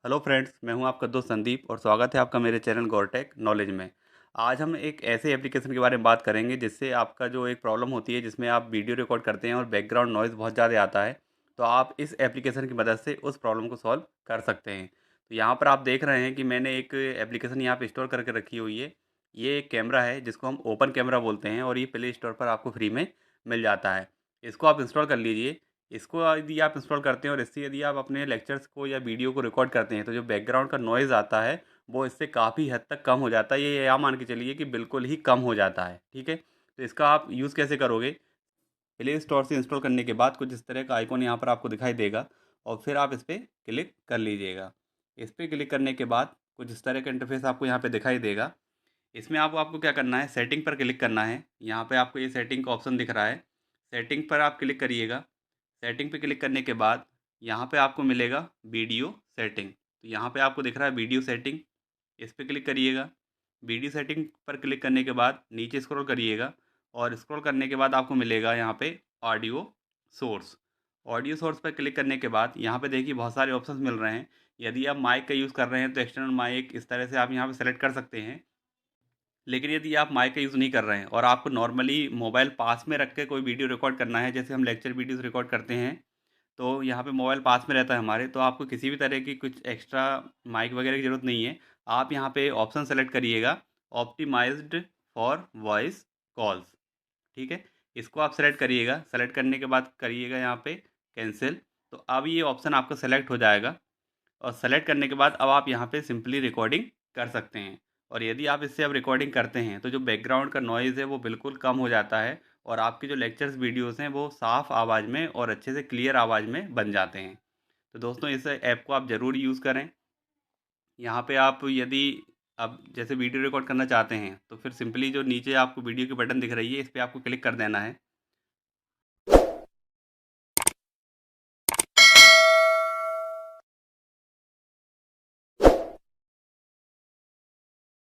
Hello friends, मैं हूं आपका दोस्त संदीप और स्वागत है आपका मेरे चैनल गौरटेक नॉलेज में। आज हम एक ऐसे एप्लीकेशन के बारे में बात करेंगे जिससे आपका जो एक प्रॉब्लम होती है जिसमें आप वीडियो रिकॉर्ड करते हैं और बैकग्राउंड नॉइज़ बहुत ज़्यादा आता है, तो आप इस एप्लीकेशन की मदद से उस प्रॉब्लम को सॉल्व कर सकते हैं। तो यहाँ पर आप देख रहे हैं कि मैंने एक एप्लीकेशन यहाँ पे इंस्टॉल करके रखी हुई है। ये एक कैमरा है जिसको हम ओपन कैमरा बोलते हैं और ये प्ले स्टोर पर आपको फ्री में मिल जाता है। इसको आप इंस्टॉल कर लीजिए। इसको यदि आप इंस्टॉल करते हैं और इससे यदि आप अपने लेक्चर्स को या वीडियो को रिकॉर्ड करते हैं तो जो बैकग्राउंड का नॉइज़ आता है वो इससे काफ़ी हद तक कम हो जाता है। ये आप मान के चलिए कि बिल्कुल ही कम हो जाता है। ठीक है, तो इसका आप यूज़ कैसे करोगे? प्ले स्टोर से इंस्टॉल करने के बाद कुछ इस तरह का आइकॉन यहाँ पर आपको दिखाई देगा और फिर आप इस पर क्लिक कर लीजिएगा। इस पर क्लिक करने के बाद कुछ इस तरह का इंटरफेस आपको यहाँ पे दिखाई देगा। इसमें आपको आपको क्या करना है, सेटिंग पर क्लिक करना है। यहाँ पे आपको ये सेटिंग का ऑप्शन दिख रहा है। सेटिंग पर आप क्लिक करिएगा। सेटिंग पे क्लिक करने के बाद यहाँ पे आपको मिलेगा वीडियो सेटिंग। तो यहाँ पे आपको दिख रहा है वीडियो सेटिंग, इस पे क्लिक करिएगा। वीडियो सेटिंग पर क्लिक करने के बाद नीचे स्क्रॉल करिएगा और स्क्रॉल करने के बाद आपको मिलेगा यहाँ पे ऑडियो सोर्स। ऑडियो सोर्स पर क्लिक करने के बाद यहाँ पे देखिए बहुत सारे ऑप्शंस मिल रहे हैं। यदि आप माइक का यूज़ कर रहे हैं तो एक्सटर्नल माइक इस तरह से आप यहाँ पे सेलेक्ट कर सकते हैं। लेकिन यदि आप माइक का यूज़ नहीं कर रहे हैं और आपको नॉर्मली मोबाइल पास में रख के कोई वीडियो रिकॉर्ड करना है, जैसे हम लेक्चर वीडियोज़ रिकॉर्ड करते हैं, तो यहाँ पे मोबाइल पास में रहता है हमारे, तो आपको किसी भी तरह की कुछ एक्स्ट्रा माइक वगैरह की ज़रूरत नहीं है। आप यहाँ पे ऑप्शन सेलेक्ट करिएगा, ऑप्टिमाइज्ड फॉर वॉइस कॉल्स। ठीक है, इसको आप सेलेक्ट करिएगा। सेलेक्ट करने के बाद करिएगा यहाँ पे कैंसिल। तो अब ये ऑप्शन आपका सेलेक्ट हो जाएगा और सेलेक्ट करने के बाद अब आप यहाँ पे सिंपली रिकॉर्डिंग कर सकते हैं। और यदि आप इससे अब रिकॉर्डिंग करते हैं तो जो बैकग्राउंड का नॉइज़ है वो बिल्कुल कम हो जाता है और आपके जो लेक्चर्स वीडियोस हैं वो साफ़ आवाज़ में और अच्छे से क्लियर आवाज़ में बन जाते हैं। तो दोस्तों, इस ऐप को आप ज़रूर यूज़ करें। यहाँ पे आप यदि अब जैसे वीडियो रिकॉर्ड करना चाहते हैं तो फिर सिंपली जो नीचे आपको वीडियो की बटन दिख रही है इस पर आपको क्लिक कर देना है।